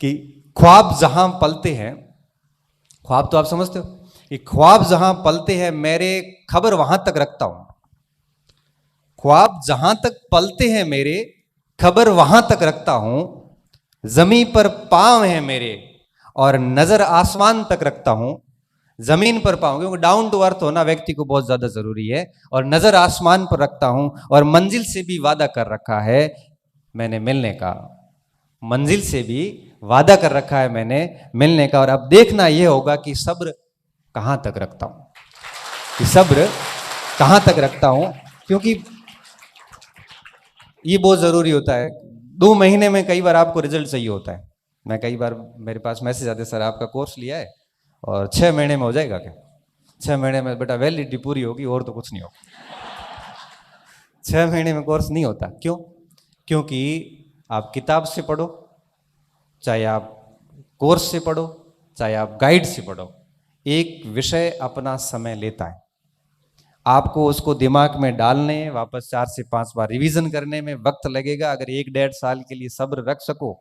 कि ख्वाब जहां पलते हैं, ख्वाब तो आप समझते हो कि ख्वाब जहां पलते हैं मेरे, खबर वहां तक रखता हूं। ख्वाब जहां तक पलते हैं मेरे, खबर वहां तक रखता हूं। जमीन पर पांव है मेरे और नजर आसमान तक रखता हूं। जमीन पर पांव, क्योंकि डाउन टू अर्थ होना व्यक्ति को बहुत ज्यादा जरूरी है। और नजर आसमान पर रखता हूं और मंजिल से भी वादा कर रखा है मैंने मिलने का। मंजिल से भी वादा कर रखा है मैंने मिलने का। और अब देखना यह होगा कि सब्र कहां तक रखता हूं, कि सब्र कहां तक रखता हूं, क्योंकि ये बहुत जरूरी होता है। 2 महीने में कई बार आपको रिजल्ट चाहिए होता है। मैं कई बार मेरे पास मैसेज आते, सर आपका कोर्स लिया है और 6 महीने में हो जाएगा क्या? 6 महीने में बेटा वैलिडिटी पूरी होगी और तो कुछ नहीं होगा। 6 महीने में कोर्स नहीं होता। क्यों? क्योंकि आप किताब से पढ़ो, चाहे आप कोर्स से पढ़ो, चाहे आप गाइड से पढ़ो, एक विषय अपना समय लेता है। आपको उसको दिमाग में डालने, वापस 4 से 5 बार रिवीजन करने में वक्त लगेगा। अगर 1-1.5 साल के लिए सब्र रख सको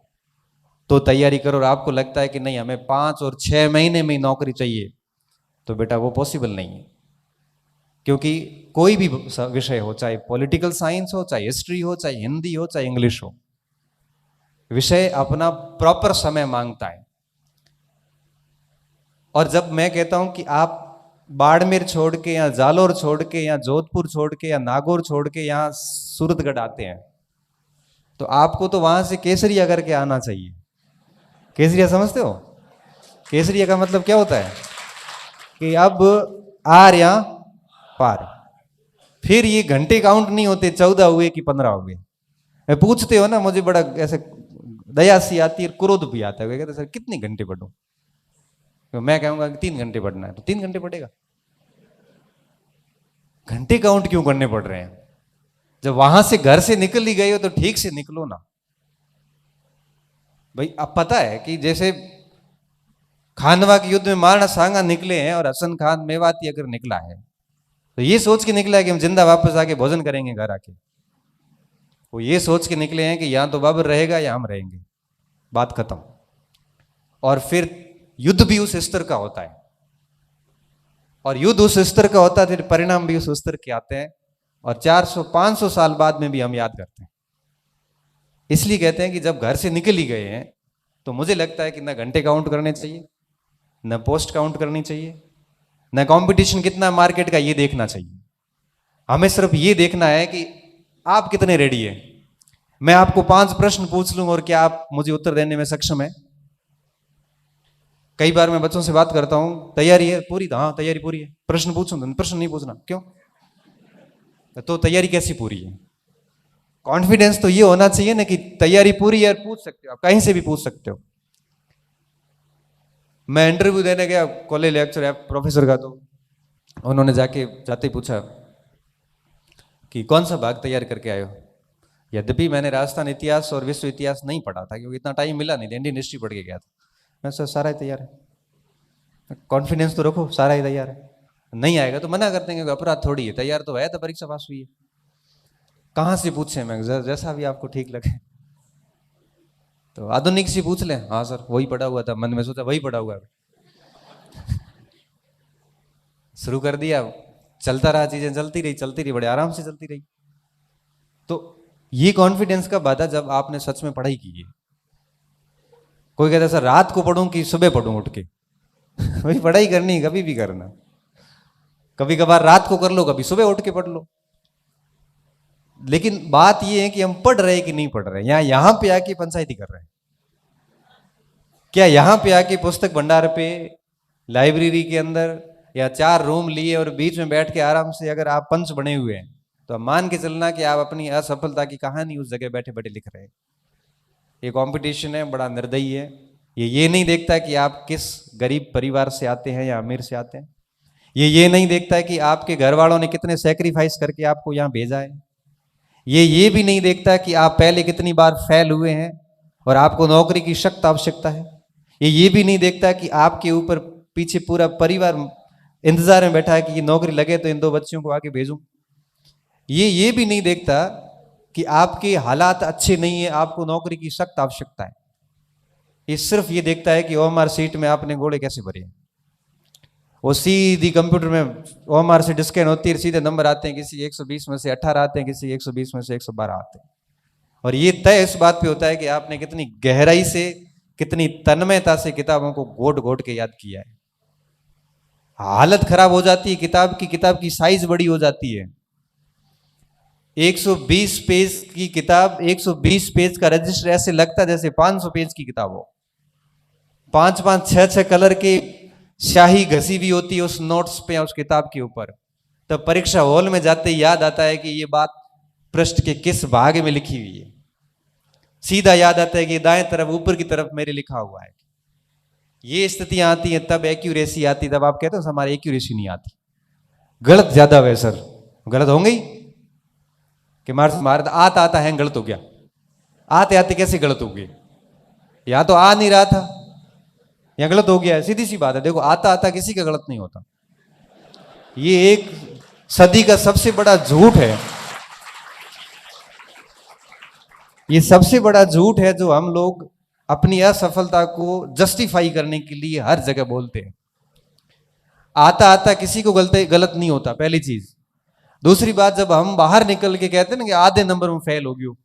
तो तैयारी करो। और आपको लगता है कि नहीं हमें 5 और 6 महीने में ही नौकरी चाहिए, तो बेटा वो पॉसिबल नहीं है। क्योंकि कोई भी विषय हो, चाहे पॉलिटिकल साइंस हो, चाहे हिस्ट्री हो, चाहे हिंदी हो, चाहे इंग्लिश हो, विषय अपना प्रॉपर समय मांगता है। और जब मैं कहता हूं कि आप बाड़मेर छोड़ के या जालोर छोड़ के या जोधपुर छोड़ के या नागौर छोड़ के यहां सूरतगढ़ आते हैं, तो आपको तो वहां से केसरिया करके आना चाहिए। केसरिया समझते हो? केसरिया का मतलब क्या होता है कि अब आर या पार। फिर ये घंटे काउंट नहीं होते 14 हुए कि 15 हुए। मैं पूछते हो ना, मुझे बड़ा ऐसे दया सी आती है, क्रोध भी आता है। कहते सर कितने घंटे पढ़ूं? तो मैं कहूंगा कि 3 घंटे पढ़ना है तो 3 घंटे पढ़ेगा। घंटे काउंट क्यों करने पड़ रहे हैं? जब वहां से घर से निकल ही गए हो तो ठीक से निकलो ना भाई। अब पता है कि जैसे खानवा के युद्ध में मारना सांगा निकले हैं और हसन खान मेवाती अगर निकला है तो ये सोच के निकला है कि हम जिंदा वापस आके भोजन करेंगे घर आके। वो ये सोच के निकले हैं कि यहां तो बाबर रहेगा या हम रहेंगे, बात खत्म। और फिर युद्ध भी उस स्तर का होता है, और युद्ध उस स्तर का होता है, फिर परिणाम भी उस स्तर के आते हैं। और 400-500 साल बाद में भी हम याद करते हैं। इसलिए कहते हैं कि जब घर से निकल ही गए हैं तो मुझे लगता है कि ना घंटे काउंट करने चाहिए, न पोस्ट काउंट करनी चाहिए, न कंपटीशन कितना मार्केट का ये देखना चाहिए। हमें सिर्फ ये देखना है कि आप कितने रेडी है। मैं आपको 5 प्रश्न पूछ लूं और क्या आप मुझे उत्तर देने में सक्षम है? कई बार मैं बच्चों से बात करता हूं, तैयारी है पूरी? हाँ तैयारी पूरी है। प्रश्न पूछूं? प्रश्न नहीं पूछना। क्यों? तो तैयारी कैसी पूरी है? कॉन्फिडेंस तो ये होना चाहिए ना कि तैयारी पूरी है, पूछ सकते हो, आप कहीं से भी पूछ सकते हो। मैं इंटरव्यू देने गया कॉलेज लेक्चर है प्रोफेसर का, तो उन्होंने जाते ही पूछा कि कौन सा भाग तैयार करके आए हो। यद्यपि मैंने राजस्थान इतिहास और विश्व इतिहास नहीं पढ़ा था क्योंकि इतना टाइम मिला नहीं, इंडियन हिस्ट्री पढ़ के गया था। मैं सर सारा ही तैयार है। कॉन्फिडेंस तो रखो, सारा ही तैयार है। नहीं आएगा तो मना करते हैं कि अपराध थोड़ी है, तैयार तो है, तो परीक्षा पास हुई है। कहां से पूछे? मैं जैसा भी आपको ठीक लगे। तो आधुनिक से पूछ लें। हाँ सर वही पढ़ा हुआ था, मन में सोचा वही पढ़ा हुआ है। शुरू कर दिया, चलता रहा, चीजें चलती रही, बड़े आराम से चलती रही। तो ये कॉन्फिडेंस कब आता? जब आपने सच में पढ़ाई की है। कोई कहता है सर रात को पढ़ूं कि सुबह पढ़ूं उठ के? वही पढ़ाई करनी कभी भी करना। कभी कभार रात को कर लो, कभी सुबह उठ के पढ़ लो। लेकिन बात यह है कि हम पढ़ रहे हैं कि नहीं पढ़ रहे हैं। यहां पे आके पंचायती कर रहे हैं क्या? यहां पे आके पुस्तक भंडार पे, लाइब्रेरी के अंदर या 4 रूम लिए और बीच में बैठ के आराम से अगर आप पंच बने हुए हैं तो अब मान के चलना कि आप अपनी असफलता की कहानी उस जगह बैठे बैठे लिख रहे हैं। ये कंपटीशन है, बड़ा निर्दयी है। ये नहीं देखता कि आप किस गरीब परिवार से आते हैं या अमीर से आते हैं। ये नहीं देखता है कि आपके घर वालों ने कितने सेक्रीफाइस करके आपको यहां भेजा है। ये भी नहीं देखता कि आप पहले कितनी बार फेल हुए हैं और आपको नौकरी की सख्त आवश्यकता है। ये भी नहीं देखता कि आपके ऊपर पीछे पूरा परिवार इंतजार में बैठा है कि ये नौकरी लगे तो इन 2 बच्चियों को आगे भेजूं। ये भी नहीं देखता कि आपके हालात अच्छे नहीं है, आपको नौकरी की सख्त आवश्यकता है। ये सिर्फ ये देखता है कि ओएमआर सीट में आपने गोले कैसे भरे हैं। वो सीधी कंप्यूटर में ओएमआर सीट स्कैन होती है, सीधे नंबर आते हैं, किसी 120 में से 18 आते हैं, किसी 120 में से 112 आते हैं। और ये तय इस बात पे होता है कि आपने कितनी गहराई से, कितनी तन्मयता से किताबों को घोट घोट के याद किया है। हालत खराब हो जाती है किताब की साइज बड़ी हो जाती है। 120 पेज की किताब, 120 पेज का रजिस्टर ऐसे लगता है जैसे 500 पेज की किताब हो। 5-5, 6-6 कलर के स्याही घसी हुई होती है उस नोट्स पे या उस किताब के ऊपर। तब परीक्षा हॉल में जाते ही याद आता है कि ये बात पृष्ठ के किस भाग में लिखी हुई है। सीधा याद आता है कि दाएं तरफ ऊपर की तरफ मेरे लिखा हुआ है। ये स्थितियां आती हैं तब एक्यूरेसी आती, तब आप कहते हो हमारी एक्यूरेसी नहीं आती, गलत ज्यादा हुए सर। गलत होंगे ही कि मार आता आता है गलत हो गया। आते आते कैसे गलत हो गए? या तो आ नहीं रहा था या गलत हो गया, सीधी सी बात है। देखो आता आता किसी का गलत नहीं होता। ये एक सदी का सबसे बड़ा झूठ है। ये सबसे बड़ा झूठ है जो हम लोग अपनी असफलता को जस्टिफाई करने के लिए हर जगह बोलते हैं। आता आता किसी को गलत नहीं होता, पहली चीज। दूसरी बात, जब हम बाहर निकल के कहते हैं ना कि आधे नंबर में फेल हो गई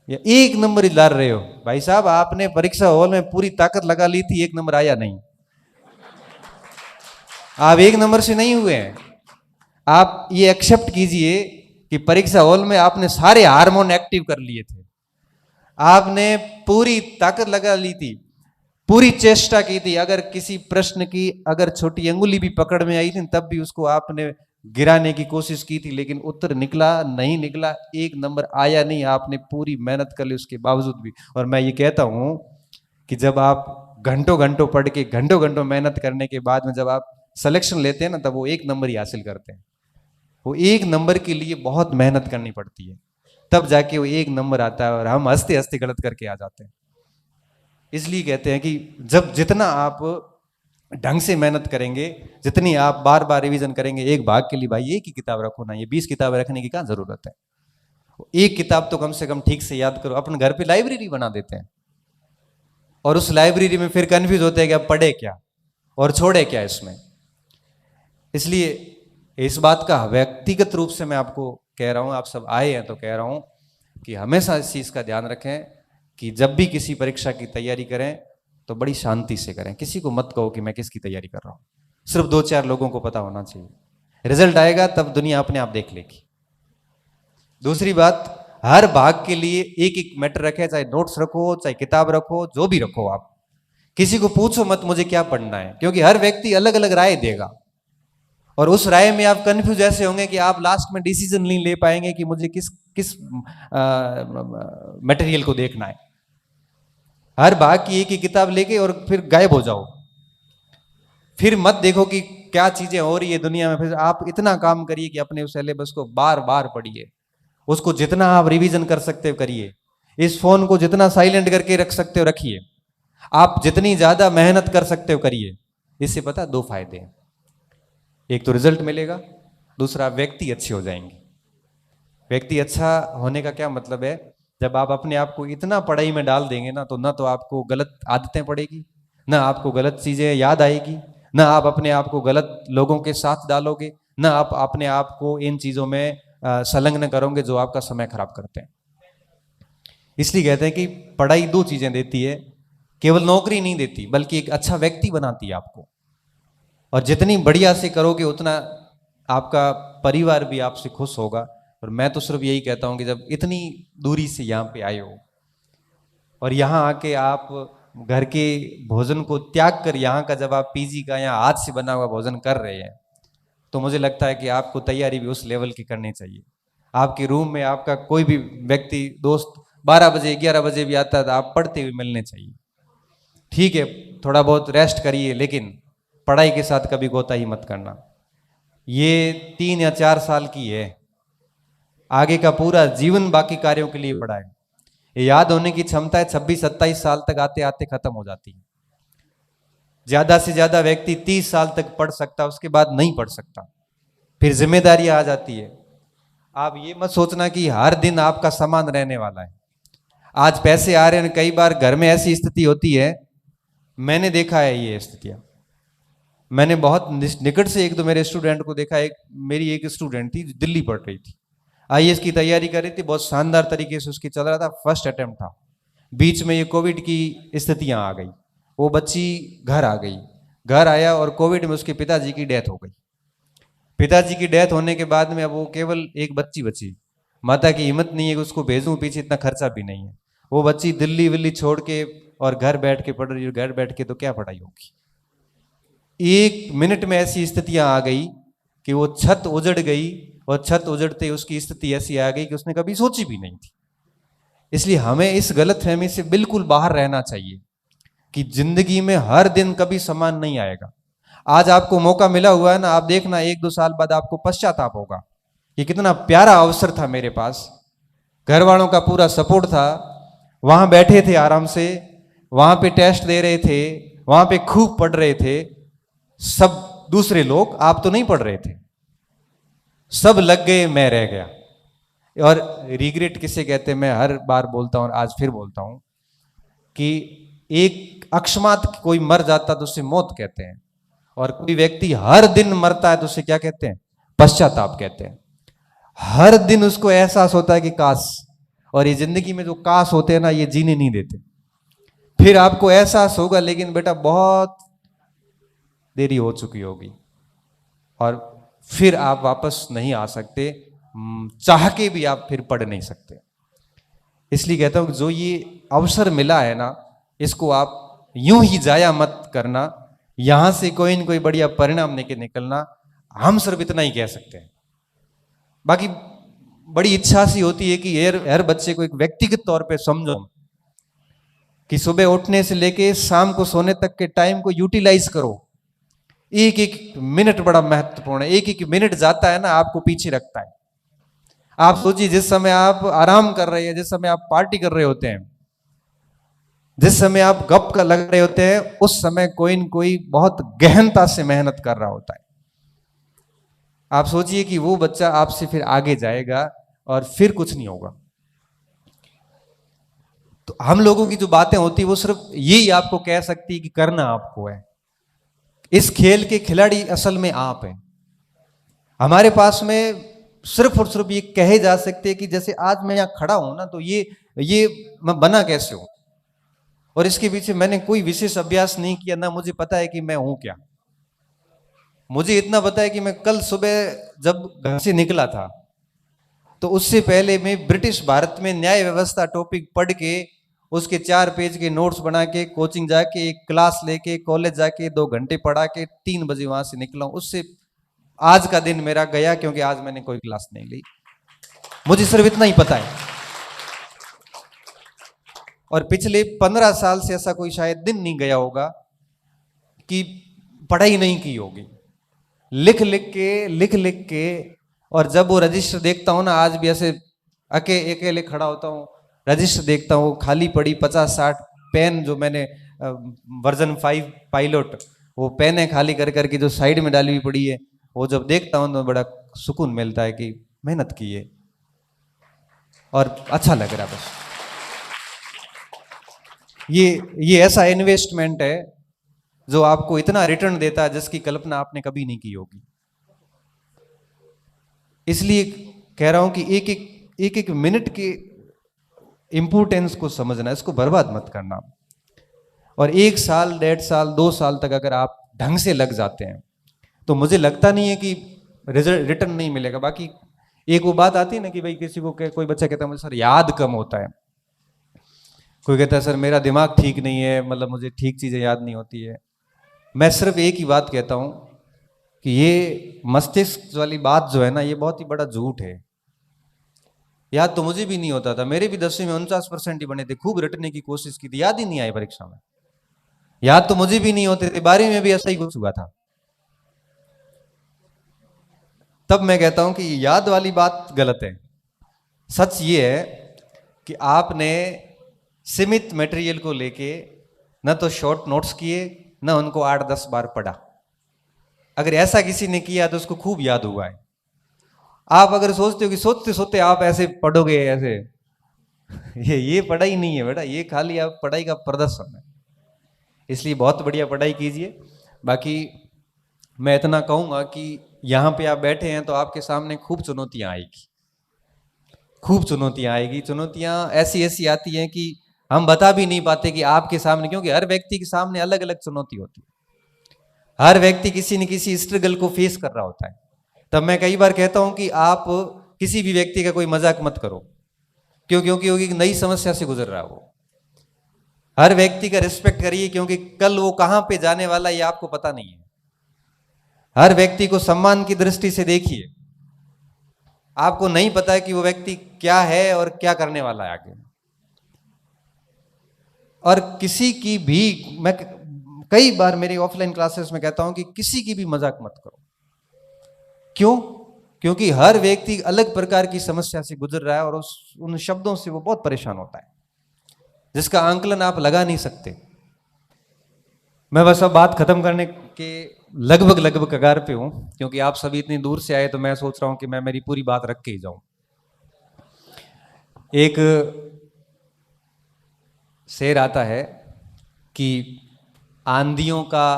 या 1 नंबर ही ला रहे हो, भाई साहब आपने परीक्षा हॉल में पूरी ताकत लगा ली थी, 1 नंबर आया नहीं। आप 1 नंबर से नहीं हुए हैं। आप ये एक्सेप्ट कीजिए कि परीक्षा हॉल में आपने सारे हार्मोन एक्टिव कर लिए थे, आपने पूरी ताकत लगा ली थी, पूरी चेष्टा की थी। अगर किसी प्रश्न की अगर छोटी अंगुली भी पकड़ में आई थी तब भी उसको आपने गिराने की कोशिश की थी, लेकिन उत्तर निकला नहीं निकला, 1 नंबर आया नहीं। आपने पूरी मेहनत कर ली उसके बावजूद भी। और मैं ये कहता हूं कि जब आप घंटों घंटों पढ़ के, घंटों घंटों मेहनत करने के बाद में जब आप सिलेक्शन लेते हैं ना, तब वो 1 नंबर ही हासिल करते हैं। वो 1 नंबर के लिए बहुत मेहनत करनी पड़ती है, तब जाके वो 1 नंबर आता है और हम हंसते हंसते गलत करके आ जाते हैं। इसलिए कहते हैं कि जब जितना आप ढंग से मेहनत करेंगे, जितनी आप बार बार रिवीजन करेंगे, एक भाग के लिए भाई 1 ही किताब रखो ना, ये 20 किताबें रखने की क्या जरूरत है। 1 किताब तो कम से कम ठीक से याद करो। अपने घर पे लाइब्रेरी बना देते हैं और उस लाइब्रेरी में फिर कंफ्यूज होते हैं कि अब पढ़े क्या और छोड़े क्या इसमें। इसलिए इस बात का व्यक्तिगत रूप से मैं आपको कह रहा हूं, आप सब आए हैं तो कह रहा हूं कि हमेशा इस चीज का ध्यान रखें कि जब भी किसी परीक्षा की तैयारी करें तो बड़ी शांति से करें। किसी को मत कहो कि मैं किसकी तैयारी कर रहा हूं, सिर्फ 2-4 लोगों को पता होना चाहिए। रिजल्ट आएगा तब दुनिया अपने आप देख लेगी। दूसरी बात, हर भाग के लिए एक एक मैटर रखे, चाहे नोट्स रखो, चाहे किताब रखो, जो भी रखो। आप किसी को पूछो मत मुझे क्या पढ़ना है, क्योंकि हर व्यक्ति अलग अलग राय देगा और उस राय में आप कंफ्यूज ऐसे होंगे कि आप लास्ट में डिसीजन नहीं ले पाएंगे कि मुझे किस किस मटेरियल को देखना है। हर भाग की एक ही किताब लेके और फिर गायब हो जाओ। फिर मत देखो कि क्या चीजें हो रही है दुनिया में। फिर आप इतना काम करिए कि अपने उस सिलेबस को बार बार पढ़िए, उसको जितना आप रिवीजन कर सकते हो करिए। इस फोन को जितना साइलेंट करके रख सकते हो रखिए। आप जितनी ज्यादा मेहनत कर सकते हो करिए। इससे पता 2 फायदे हैं, एक तो रिजल्ट मिलेगा, दूसरा व्यक्ति अच्छे हो जाएंगे। व्यक्ति अच्छा होने का क्या मतलब है, जब आप अपने आप को इतना पढ़ाई में डाल देंगे ना, तो ना तो आपको गलत आदतें पड़ेगी, ना आपको गलत चीजें याद आएगी, ना आप अपने आप को गलत लोगों के साथ डालोगे, ना आप अपने आप को इन चीजों में संलग्न करोगे जो आपका समय खराब करते हैं। इसलिए कहते हैं कि पढ़ाई 2 चीजें देती है, केवल नौकरी नहीं देती बल्कि एक अच्छा व्यक्ति बनाती है आपको। और जितनी बढ़िया से करोगे उतना आपका परिवार भी आपसे खुश होगा। और मैं तो सिर्फ यही कहता हूं कि जब इतनी दूरी से यहाँ पे आए हो और यहाँ आके आप घर के भोजन को त्याग कर यहाँ का जब आप पीजी का या हाथ से बना हुआ भोजन कर रहे हैं, तो मुझे लगता है कि आपको तैयारी भी उस लेवल की करनी चाहिए। आपके रूम में आपका कोई भी व्यक्ति दोस्त 12 बजे 11 बजे भी आता है तो आप पढ़ते हुए मिलने चाहिए। ठीक है, थोड़ा बहुत रेस्ट करिए, लेकिन पढ़ाई के साथ कभी कोताही मत करना। ये 3 या 4 साल की है, आगे का पूरा जीवन बाकी कार्यों के लिए पढ़ा है। ये याद होने की क्षमता है 26-27 साल तक आते आते खत्म हो जाती है। ज्यादा से ज्यादा व्यक्ति 30 साल तक पढ़ सकता है, उसके बाद नहीं पढ़ सकता, फिर जिम्मेदारी आ जाती है। आप ये मत सोचना कि हर दिन आपका समान रहने वाला है। आज पैसे आ रहे हैं, कई बार घर में ऐसी स्थिति होती है, मैंने देखा है ये स्थितियां, मैंने बहुत निकट से एक दो मेरे स्टूडेंट को देखा। मेरी एक स्टूडेंट थी, दिल्ली पढ़ रही थी, आईएएस की तैयारी कर रही थी, बहुत शानदार तरीके से उसकी चल रहा था, फर्स्ट अटेम्प्ट था। बीच में ये कोविड की स्थितियां आ गई, वो बच्ची घर आ गई, घर आया और कोविड में उसके पिताजी की डेथ हो गई। पिताजी की डेथ होने के बाद में अब वो केवल एक बच्ची बची, माता की हिम्मत नहीं है कि उसको भेजूं, पीछे इतना खर्चा भी नहीं है। वो बच्ची दिल्ली विल्ली छोड़ के और घर बैठ के पढ़ रही है। घर बैठ के तो क्या पढ़ाई होगी। एक मिनट में ऐसी स्थितियां आ गई कि वो छत उजड़ गई, और छत उजड़ते उसकी स्थिति ऐसी आ गई कि उसने कभी सोची भी नहीं थी। इसलिए हमें इस गलतफहमी से बिल्कुल बाहर रहना चाहिए कि जिंदगी में हर दिन कभी समान नहीं आएगा। आज आपको मौका मिला हुआ है ना, आप देखना 1-2 साल बाद आपको पश्चाताप होगा कि कितना प्यारा अवसर था मेरे पास, घर वालों का पूरा सपोर्ट था, वहां बैठे थे आराम से, वहां पे टेस्ट दे रहे थे, वहां पे खूब पढ़ रहे थे सब दूसरे लोग, आप तो नहीं पढ़ रहे थे, सब लग गए, मैं रह गया। और रिग्रेट किसे कहते हैं, मैं हर बार बोलता हूं, आज फिर बोलता हूं कि एक अकस्मात कोई मर जाता तो उसे मौत कहते हैं, और कोई व्यक्ति हर दिन मरता है तो उसे क्या कहते हैं, पश्चाताप कहते हैं। हर दिन उसको एहसास होता है कि काश, और ये जिंदगी में जो काश होते हैं ना, ये जीने नहीं देते। फिर आपको एहसास होगा, लेकिन बेटा बहुत देरी हो चुकी होगी, और फिर आप वापस नहीं आ सकते, चाह के भी आप फिर पढ़ नहीं सकते। इसलिए कहता हूं कि जो ये अवसर मिला है ना, इसको आप यूं ही जाया मत करना, यहां से कोई न कोई बढ़िया परिणाम लेके निकलना। हम सिर्फ इतना ही कह सकते हैं। बाकी बड़ी इच्छा सी होती है कि हर बच्चे को एक व्यक्तिगत तौर पे समझो कि सुबह उठने से लेके शाम को सोने तक के टाइम को यूटिलाइज करो। एक एक मिनट बड़ा महत्वपूर्ण है। एक एक मिनट जाता है ना, आपको पीछे रखता है। आप सोचिए, जिस समय आप आराम कर रहे हैं, जिस समय आप पार्टी कर रहे होते हैं, जिस समय आप गप का लग रहे होते हैं, उस समय कोई न कोई बहुत गहनता से मेहनत कर रहा होता है। आप सोचिए कि वो बच्चा आपसे फिर आगे जाएगा और फिर कुछ नहीं होगा। तो हम लोगों की जो बातें होती है वो सिर्फ यही आपको कह सकती है कि करना आपको है। इस खेल के खिलाड़ी असल में आप हैं। हमारे पास में सिर्फ और सिर्फ ये कहे जा सकते हैं कि जैसे आज मैं यहां खड़ा हूं ना, तो ये मैं बना कैसे हूं, और इसके पीछे मैंने कोई विशेष अभ्यास नहीं किया, ना मुझे पता है कि मैं हूं क्या। मुझे इतना पता है कि मैं कल सुबह जब घर से निकला था, तो उससे पहले मैं ब्रिटिश भारत में न्याय व्यवस्था टॉपिक पढ़ के, उसके 4 पेज के नोट्स बना के, कोचिंग जाके, एक क्लास लेके, कॉलेज जाके 2 घंटे पढ़ा के 3 बजे वहां से निकला हूं। उससे आज का दिन मेरा गया, क्योंकि आज मैंने कोई क्लास नहीं ली। मुझे सिर्फ इतना ही पता है। और पिछले 15 साल से ऐसा कोई शायद दिन नहीं गया होगा कि पढ़ाई नहीं की होगी। लिख लिख के, और जब वो रजिस्टर देखता हूं ना, आज भी ऐसे अकेले खड़ा होता हूं, रजिस्टर देखता हूं, खाली पड़ी 50-60 पेन, जो मैंने वर्जन 5 पायलट, वो पेन है खाली कर करके जो साइड में डाली हुई पड़ी है, वो जब देखता हूं तो बड़ा सुकून मिलता है कि मेहनत की है और अच्छा लग रहा है। बस ये ऐसा इन्वेस्टमेंट है जो आपको इतना रिटर्न देता है जिसकी कल्पना आपने कभी नहीं की होगी। इसलिए कह रहा हूं कि एक एक मिनट के इंपोर्टेंस को समझना, इसको बर्बाद मत करना। और 1 साल, 1.5 साल, 2 साल तक अगर आप ढंग से लग जाते हैं तो मुझे लगता नहीं है कि रिजल्ट रिटर्न नहीं मिलेगा। बाकी एक वो बात आती है ना कि भाई किसी को कोई बच्चा कहता है मुझे सर याद कम होता है, कोई कहता है सर मेरा दिमाग ठीक नहीं है, मतलब मुझे ठीक चीजें याद नहीं होती है। मैं सिर्फ एक ही बात कहता हूं कि ये मस्तिष्क वाली बात जो है ना, ये बहुत ही बड़ा झूठ है। याद तो मुझे भी नहीं होता था, मेरे भी 10वीं में 49% ही बने थे, खूब रटने की कोशिश की थी, याद ही नहीं आई परीक्षा में। याद तो मुझे भी नहीं होते थे, 12वीं में भी ऐसा ही कुछ हुआ था। तब मैं कहता हूं कि याद वाली बात गलत है। सच ये है कि आपने सीमित मटेरियल को लेके न तो शॉर्ट नोट्स किए, न उनको 8-10 बार पढ़ा। अगर ऐसा किसी ने किया तो उसको खूब याद हुआ है। आप अगर सोचते हो कि सोचते सोचते आप ऐसे पढ़ोगे, ऐसे ये पढ़ाई नहीं है बेटा, ये खाली आप पढ़ाई का प्रदर्शन है। इसलिए बहुत बढ़िया पढ़ाई कीजिए। बाकी मैं इतना कहूंगा कि यहाँ पे आप बैठे हैं तो आपके सामने खूब चुनौतियां आएगी, खूब चुनौतियां आएगी। चुनौतियां ऐसी ऐसी आती हैं कि हम बता भी नहीं पाते कि आपके सामने, क्योंकि हर व्यक्ति के सामने अलग अलग चुनौती होती है। हर व्यक्ति किसी न किसी स्ट्रगल को फेस कर रहा होता है। तब मैं कई बार कहता हूं कि आप किसी भी व्यक्ति का कोई मजाक मत करो। क्यों? क्योंकि वो एक नई समस्या से गुजर रहा है। वो हर व्यक्ति का रिस्पेक्ट करिए, क्योंकि कल वो कहां पे जाने वाला है ये आपको पता नहीं है। हर व्यक्ति को सम्मान की दृष्टि से देखिए। आपको नहीं पता है कि वो व्यक्ति क्या है और क्या करने वाला है आगे। और किसी की भी, मैं कई बार मेरी ऑफलाइन क्लासेस में कहता हूं कि किसी की भी मजाक मत करो। क्यों? क्योंकि हर व्यक्ति अलग प्रकार की समस्या से गुजर रहा है और उन शब्दों से वो बहुत परेशान होता है, जिसका आंकलन आप लगा नहीं सकते। मैं बस अब बात खत्म करने के लगभग कगार पे हूं, क्योंकि आप सभी इतनी दूर से आए तो मैं सोच रहा हूं कि मैं मेरी पूरी बात रख के ही जाऊं। एक शेर आता है कि आंधियों का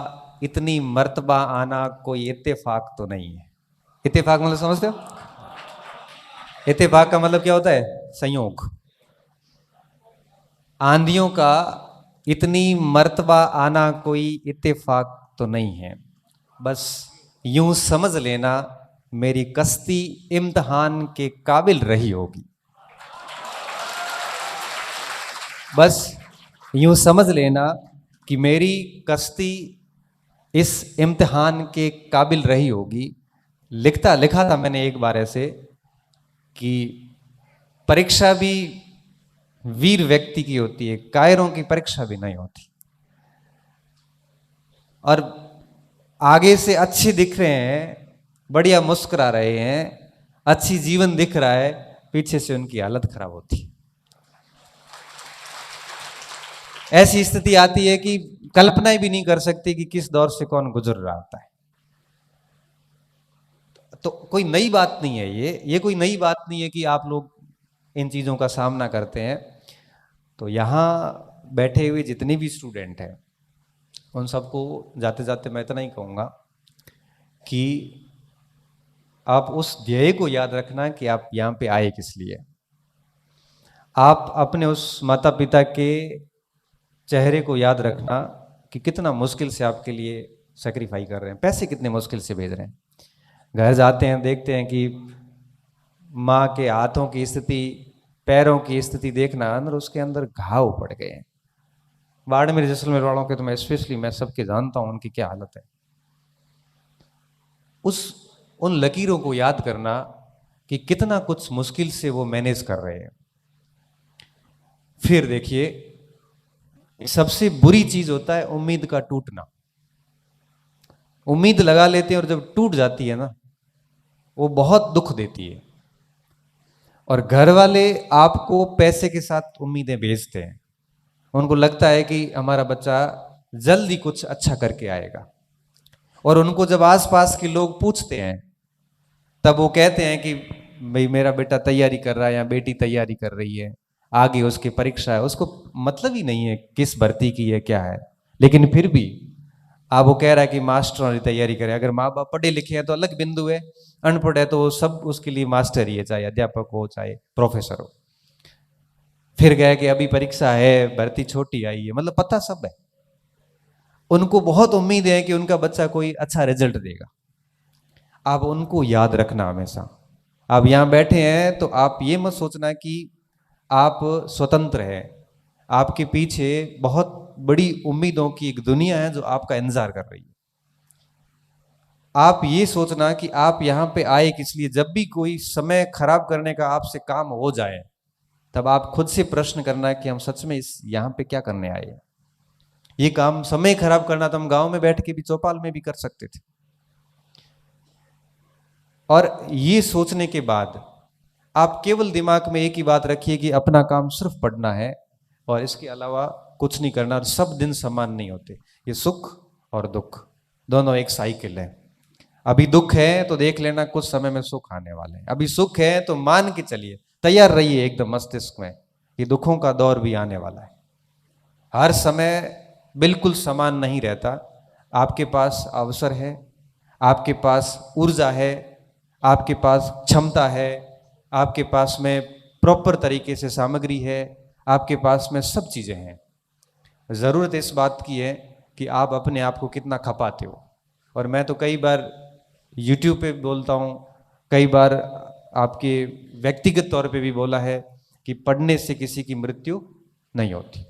इतनी मर्तबा आना कोई इत्तेफाक तो नहीं है। इत्तेफाक मतलब समझते हो? इत्तेफाक का मतलब क्या होता है? संयोग। आंधियों का इतनी मर्तबा आना कोई इत्तेफाक तो नहीं है, बस यूं समझ लेना मेरी कश्ती इम्तिहान के काबिल रही होगी। बस यूं समझ लेना कि मेरी कश्ती इस इम्तिहान के काबिल रही होगी। लिखा था मैंने एक बार ऐसे कि परीक्षा भी वीर व्यक्ति की होती है, कायरों की परीक्षा भी नहीं होती। और आगे से अच्छे दिख रहे हैं, बढ़िया मुस्कुरा रहे हैं, अच्छी जीवन दिख रहा है, पीछे से उनकी हालत खराब होती है। ऐसी स्थिति आती है कि कल्पना भी नहीं कर सकती कि किस दौर से कौन गुजर रहा होता है। तो कोई नई बात नहीं है, ये कोई नई बात नहीं है कि आप लोग इन चीजों का सामना करते हैं। तो यहां बैठे हुए जितने भी स्टूडेंट हैं उन सबको जाते जाते मैं इतना ही कहूंगा कि आप उस ध्येय को याद रखना कि आप यहां पे आए किस लिए। आप अपने उस माता पिता के चेहरे को याद रखना कि कितना मुश्किल से आपके लिए सेक्रीफाई कर रहे हैं, पैसे कितने मुश्किल से भेज रहे हैं। घर जाते हैं, देखते हैं कि माँ के हाथों की स्थिति, पैरों की स्थिति देखना, अंदर उसके अंदर घाव पड़ गए हैं। बाड़मेर जैसलमेर वालों के तो मैं स्पेशली, मैं सबके जानता हूं उनकी क्या हालत है। उन लकीरों को याद करना कि कितना कुछ मुश्किल से वो मैनेज कर रहे हैं। फिर देखिए, सबसे बुरी चीज होता है उम्मीद का टूटना। उम्मीद लगा लेते हैं और जब टूट जाती है ना, वो बहुत दुख देती है। और घर वाले आपको पैसे के साथ उम्मीदें भेजते हैं। उनको लगता है कि हमारा बच्चा जल्दी कुछ अच्छा करके आएगा। और उनको जब आसपास के लोग पूछते हैं तब वो कहते हैं कि भाई मेरा बेटा तैयारी कर रहा है या बेटी तैयारी कर रही है, आगे उसकी परीक्षा है, उसको मतलब ही नहीं है किस भर्ती की है क्या है, लेकिन फिर भी अब वो कह रहा है कि मास्टर वाली तैयारी करे। अगर माँ बाप पढ़े लिखे हैं तो अलग बिंदु है, अनपढ़ है तो वो सब उसके लिए मास्टर ही है, चाहे अध्यापक हो चाहे प्रोफेसर हो। फिर गया कि अभी परीक्षा है, भर्ती छोटी आई है, मतलब पता सब है। उनको बहुत उम्मीद है कि उनका बच्चा कोई अच्छा रिजल्ट देगा। आप उनको याद रखना हमेशा। आप यहां बैठे हैं तो आप ये मत सोचना कि आप स्वतंत्र हैं। आपके पीछे बहुत बड़ी उम्मीदों की एक दुनिया है जो आपका इंतजार कर रही है। आप ये सोचना कि आप यहां पे आए किस लिए। जब भी कोई समय खराब करने का आपसे काम हो जाए तब आप खुद से प्रश्न करना कि हम सच में इस यहां पे क्या करने आए हैं। ये काम समय खराब करना तो हम गांव में बैठ के भी, चौपाल में भी कर सकते थे। और ये सोचने के बाद आप केवल दिमाग में एक ही बात रखिए कि अपना काम सिर्फ पढ़ना है और इसके अलावा कुछ नहीं करना। और सब दिन समान नहीं होते, ये सुख और दुख दोनों एक साइकिल है। अभी दुख है तो देख लेना कुछ समय में सुख आने वाले हैं। अभी सुख है तो मान के चलिए, तैयार रहिए एकदम मस्तिष्क में कि दुखों का दौर भी आने वाला है। हर समय बिल्कुल समान नहीं रहता। आपके पास अवसर है, आपके पास ऊर्जा है, आपके पास क्षमता है, आपके पास में प्रॉपर तरीके से सामग्री है, आपके पास में सब चीज़ें हैं। ज़रूरत इस बात की है कि आप अपने आप को कितना खपाते हो। और मैं तो कई बार यूट्यूब पे बोलता हूँ, कई बार आपके व्यक्तिगत तौर पे भी बोला है कि पढ़ने से किसी की मृत्यु नहीं होती।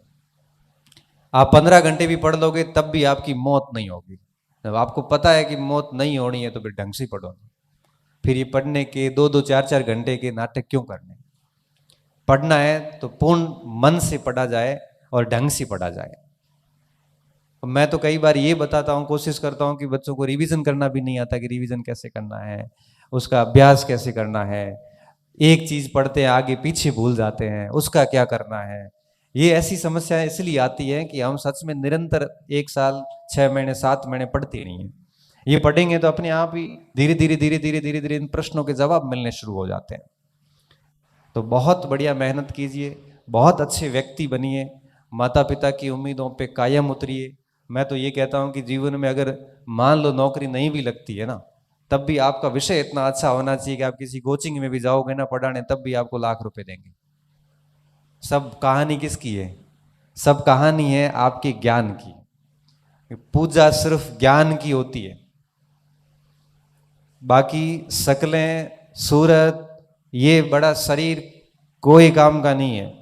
आप 15 घंटे भी पढ़ लोगे तब भी आपकी मौत नहीं होगी। जब आपको पता है कि मौत नहीं होनी है तो फिर ढंग से पढ़ो। फिर ये पढ़ने के 2-2, 4-4 घंटे के नाटक क्यों करने? पढ़ना है तो पूर्ण मन से पढ़ा जाए और ढंग से पढ़ा जाए। मैं तो कई बार ये बताता हूँ, कोशिश करता हूँ कि बच्चों को रिवीजन करना भी नहीं आता कि रिवीजन कैसे करना है, उसका अभ्यास कैसे करना है। एक चीज पढ़ते हैं आगे पीछे भूल जाते हैं, उसका क्या करना है। ये ऐसी समस्या इसलिए आती है कि हम सच में निरंतर 1 साल 6 महीने 7 महीने पढ़ते नहीं है। ये पढ़ेंगे तो अपने आप ही धीरे धीरे धीरे धीरे धीरे धीरे इन प्रश्नों के जवाब मिलने शुरू हो जाते हैं। तो बहुत बढ़िया मेहनत कीजिए, बहुत अच्छे व्यक्ति बनिए, माता पिता की उम्मीदों पे कायम उतरिए। मैं तो ये कहता हूँ कि जीवन में अगर मान लो नौकरी नहीं भी लगती है ना, तब भी आपका विषय इतना अच्छा होना चाहिए कि आप किसी कोचिंग में भी जाओगे ना पढ़ाने, तब भी आपको लाख रुपए देंगे। सब कहानी किसकी है? सब कहानी है आपके ज्ञान की। पूजा सिर्फ ज्ञान की होती है, बाकी शक्लें, सूरत, ये बड़ा शरीर कोई काम का नहीं है।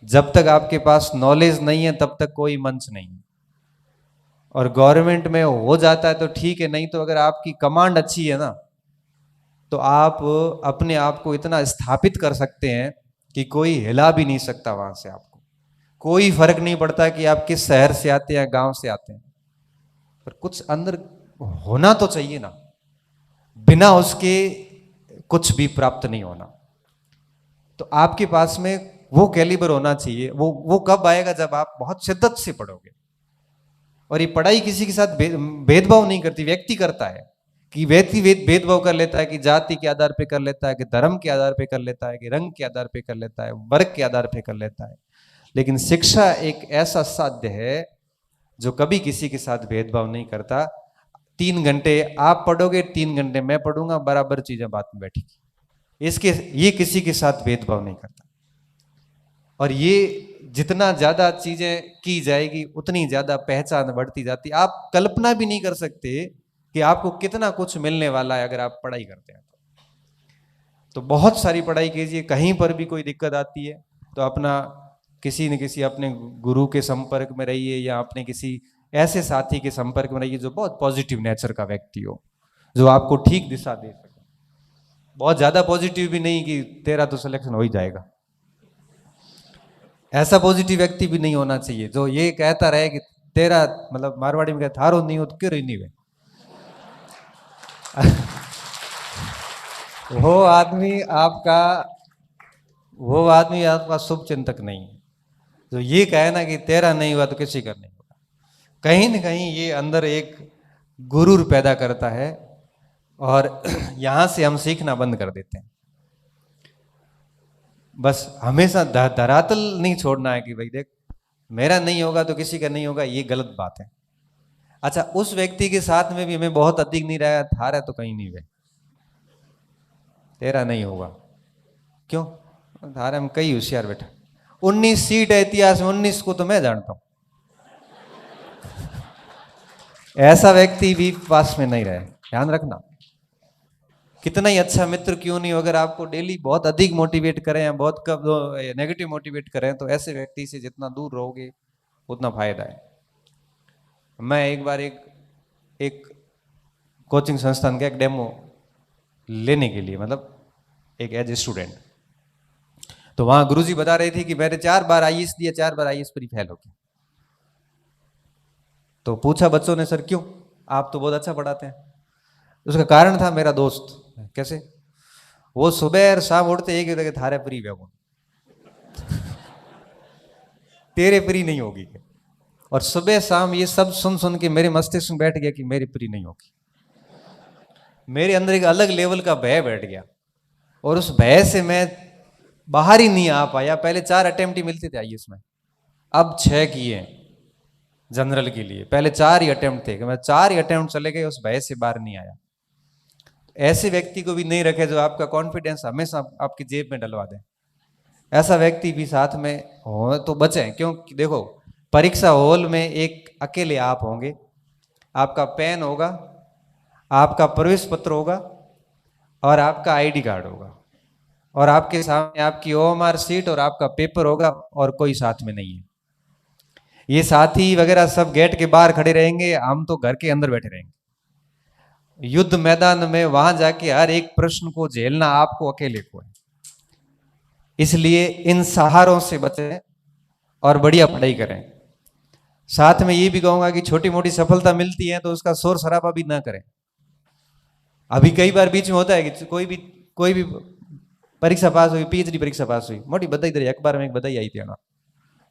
जब तक आपके पास नॉलेज नहीं है तब तक कोई मंच नहीं है। और गवर्नमेंट में हो जाता है तो ठीक है, नहीं तो अगर आपकी कमांड अच्छी है ना तो आप अपने आप को इतना स्थापित कर सकते हैं कि कोई हिला भी नहीं सकता वहां से। आपको कोई फर्क नहीं पड़ता कि आप किस शहर से आते हैं, गांव से आते हैं, पर कुछ अंदर होना तो चाहिए ना। बिना उसके कुछ भी प्राप्त नहीं होना। तो आपके पास में वो कैलिबर होना चाहिए। वो कब आएगा? जब आप बहुत शिद्दत से पढ़ोगे। और ये पढ़ाई किसी के साथ भेदभाव नहीं करती, व्यक्ति करता है कि व्यक्ति भेदभाव कर लेता है कि जाति के आधार पे कर लेता है, कि धर्म के आधार पे कर लेता है, कि रंग के आधार पे कर लेता है, वर्ग के आधार पे कर लेता है। लेकिन शिक्षा एक ऐसा साध्य है जो कभी किसी के साथ भेदभाव नहीं करता। 3 घंटे आप पढ़ोगे, 3 घंटे मैं पढ़ूंगा, बराबर चीजें बात में बैठेगी। ये किसी के साथ भेदभाव नहीं करता। और ये जितना ज्यादा चीजें की जाएगी उतनी ज्यादा पहचान बढ़ती जाती। आप कल्पना भी नहीं कर सकते कि आपको कितना कुछ मिलने वाला है अगर आप पढ़ाई करते हैं। तो बहुत सारी पढ़ाई कीजिए। कहीं पर भी कोई दिक्कत आती है तो अपना किसी न किसी अपने गुरु के संपर्क में रहिए, या अपने किसी ऐसे साथी के संपर्क में रहिए जो बहुत पॉजिटिव नेचर का व्यक्ति हो, जो आपको ठीक दिशा दे सके। बहुत ज्यादा पॉजिटिव भी नहीं कि तेरा तो सिलेक्शन हो ही जाएगा, ऐसा पॉजिटिव व्यक्ति भी नहीं होना चाहिए जो ये कहता रहे कि तेरा, मतलब मारवाड़ी में कहते थारो नहीं हो तो क्यों रही नहीं वे। वो आदमी आपका शुभ चिंतक नहीं है। जो ये कहे ना कि तेरा नहीं हुआ तो किसी का नहीं होगा, कहीं ना कहीं ये अंदर एक गुरूर पैदा करता है। और यहां से हम सीखना बंद कर देते हैं। बस हमेशा धरातल नहीं छोड़ना है कि भाई देख मेरा नहीं होगा तो किसी का नहीं होगा, ये गलत बात है। अच्छा, उस व्यक्ति के साथ में भी हमें बहुत अधिक नहीं रहा, थारा तो कहीं नहीं वे, तेरा नहीं होगा क्यों? थारे में कई होशियार बेटा, 19 सीट है इतिहास में, 19 को तो मैं जानता हूं। ऐसा व्यक्ति भी पास में नहीं रहे, ध्यान रखना। कितना ही अच्छा मित्र क्यों नहीं हो, अगर आपको डेली बहुत अधिक मोटिवेट करें या बहुत कब नेगेटिव मोटिवेट करें, तो ऐसे व्यक्ति से जितना दूर रहोगे उतना फायदा है। मैं एक बार एक कोचिंग संस्थान का एक डेमो लेने के लिए, मतलब एक एज ए स्टूडेंट, तो वहां गुरुजी बता रहे थे कि मैंने 4 बार आईएएस दिया, 4 बार आईएएस पर ही फेल हो गया। तो पूछा बच्चों ने, सर क्यों, आप तो बहुत अच्छा पढ़ाते हैं। उसका कारण था मेरा दोस्त। कैसे? वो सुबह और शाम उठते एक ही थारे प्री वे तेरे प्री नहीं होगी। और सुबह शाम ये सब सुन सुन के मेरे मस्तिष्क में बैठ गया कि मेरी प्री नहीं होगी। मेरे अंदर एक अलग लेवल का भय बैठ गया, और उस भय से मैं बाहर ही नहीं आ पाया। पहले 4 अटेम्प्ट ही मिलते थे आईएएस में, अब 6 किए जनरल के लिए। पहले 4 ही अटेम्प्ट थे, मैं 4 ही अटेम्प्ट चले गए, उस भय से बाहर नहीं आया। ऐसे व्यक्ति को भी नहीं रखे जो आपका कॉन्फिडेंस हमेशा आपकी जेब में डलवा दे। ऐसा व्यक्ति भी साथ में हो तो बचें, क्योंकि देखो परीक्षा हॉल में एक अकेले आप होंगे, आपका पेन होगा, आपका प्रवेश पत्र होगा और आपका आईडी कार्ड होगा, और आपके सामने आपकी ओएमआर सीट और आपका पेपर होगा, और कोई साथ में नहीं है। ये साथी वगैरह सब गेट के बाहर खड़े रहेंगे, हम तो घर के अंदर बैठे रहेंगे। युद्ध मैदान में वहां जाके हर एक प्रश्न को झेलना आपको अकेले को है। इसलिए इन सहारों से बचें और बढ़िया पढ़ाई करें। साथ में ये भी कहूंगा कि छोटी मोटी सफलता मिलती है तो उसका शोर शराबा भी ना करें। अभी कई बार बीच में होता है कि कोई भी परीक्षा पास हुई, पीएचडी परीक्षा पास हुई, मोटी बधाई इधर अखबार में एक बधाई आई थी ना,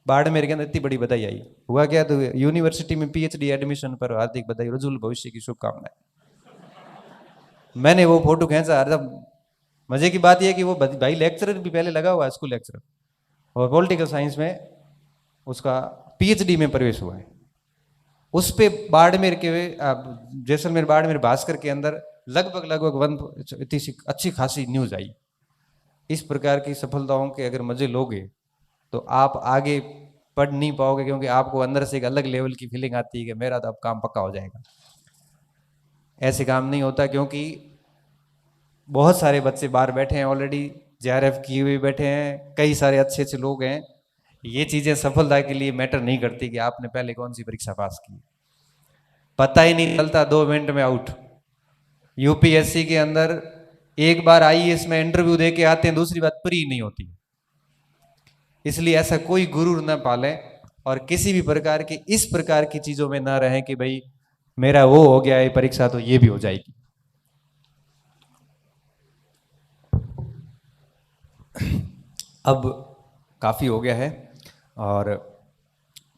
बाड़मेर के अंदर इतनी बड़ी बधाई आई। हुआ क्या, तो यूनिवर्सिटी में पीएचडी एडमिशन पर हार्दिक बधाई, उज्जवल भविष्य की शुभकामनाएं। मैंने वो फोटो खींचा। मजे की बात यह कि वो भाई लेक्चरर भी पहले लगा हुआ है, स्कूल लेक्चरर, और पॉलिटिकल साइंस में उसका पीएचडी में प्रवेश हुआ है। उस पे बाड़मेर के जैसलमेर बाड़मेर भास्कर के अंदर लगभग इतनी अच्छी खासी न्यूज आई। इस प्रकार की सफलताओं के अगर मजे लोगे तो आप आगे पढ़ नहीं पाओगे, क्योंकि आपको अंदर से एक अलग लेवल की फीलिंग आती है कि मेरा तो अब काम पक्का हो जाएगा। ऐसे काम नहीं होता, क्योंकि बहुत सारे बच्चे बाहर बैठे हैं, ऑलरेडी जेआरएफ किए हुए बैठे हैं, कई सारे अच्छे अच्छे लोग हैं। ये चीजें सफलता के लिए मैटर नहीं करती कि आपने पहले कौन सी परीक्षा पास की, पता ही नहीं चलता, 2 मिनट में आउट। यूपीएससी के अंदर एक बार आईएएस में इंटरव्यू दे के आते हैं, दूसरी बात प्री नहीं होती। इसलिए ऐसा कोई गुरूर न पालें और किसी भी प्रकार की इस प्रकार की चीजों में ना रहें कि भाई मेरा वो हो गया है परीक्षा तो ये भी हो जाएगी। अब काफी हो गया है और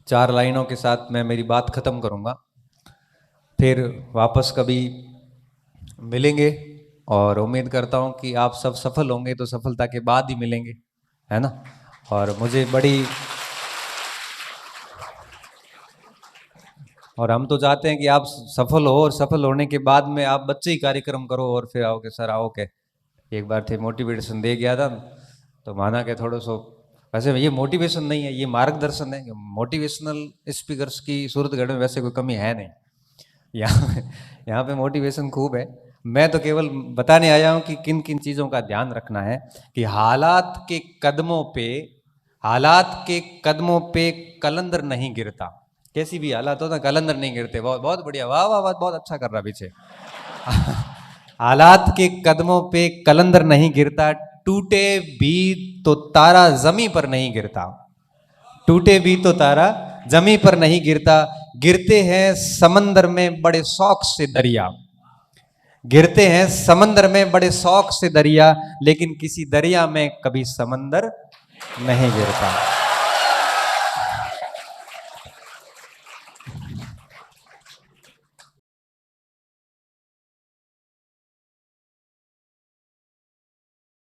4 लाइनों के साथ मैं मेरी बात खत्म करूंगा, फिर वापस कभी मिलेंगे और उम्मीद करता हूं कि आप सब सफल होंगे तो सफलता के बाद ही मिलेंगे, है ना। और मुझे और हम तो चाहते हैं कि आप सफल हो और सफल होने के बाद में आप बच्चे ही कार्यक्रम करो और फिर आओ के सर आओ के एक बार थे मोटिवेशन दे गया था तो माना के थोड़ा सो। वैसे ये मोटिवेशन नहीं है, ये मार्गदर्शन है। मोटिवेशनल स्पीकर्स की सूरतगढ़ में वैसे कोई कमी है नहीं, यहाँ पे मोटिवेशन खूब है। मैं तो केवल बताने आया हूँ कि किन किन चीज़ों का ध्यान रखना है कि हालात के कदमों पे कलंदर नहीं गिरता। कैसी भी हालात हो ना, कलंदर नहीं गिरते। बहुत बहुत बढ़िया, वाह वाह वाह, बहुत अच्छा कर रहा पीछे। हालात के कदमों पे कलंदर नहीं गिरता, टूटे भी तो तारा जमी पर नहीं गिरता, टूटे भी तो तारा जमी पर नहीं गिरता। गिरते हैं समंदर में बड़े शौक से दरिया, गिरते हैं समंदर में बड़े शौक से दरिया, लेकिन किसी दरिया में कभी समंदर नहीं गिरता।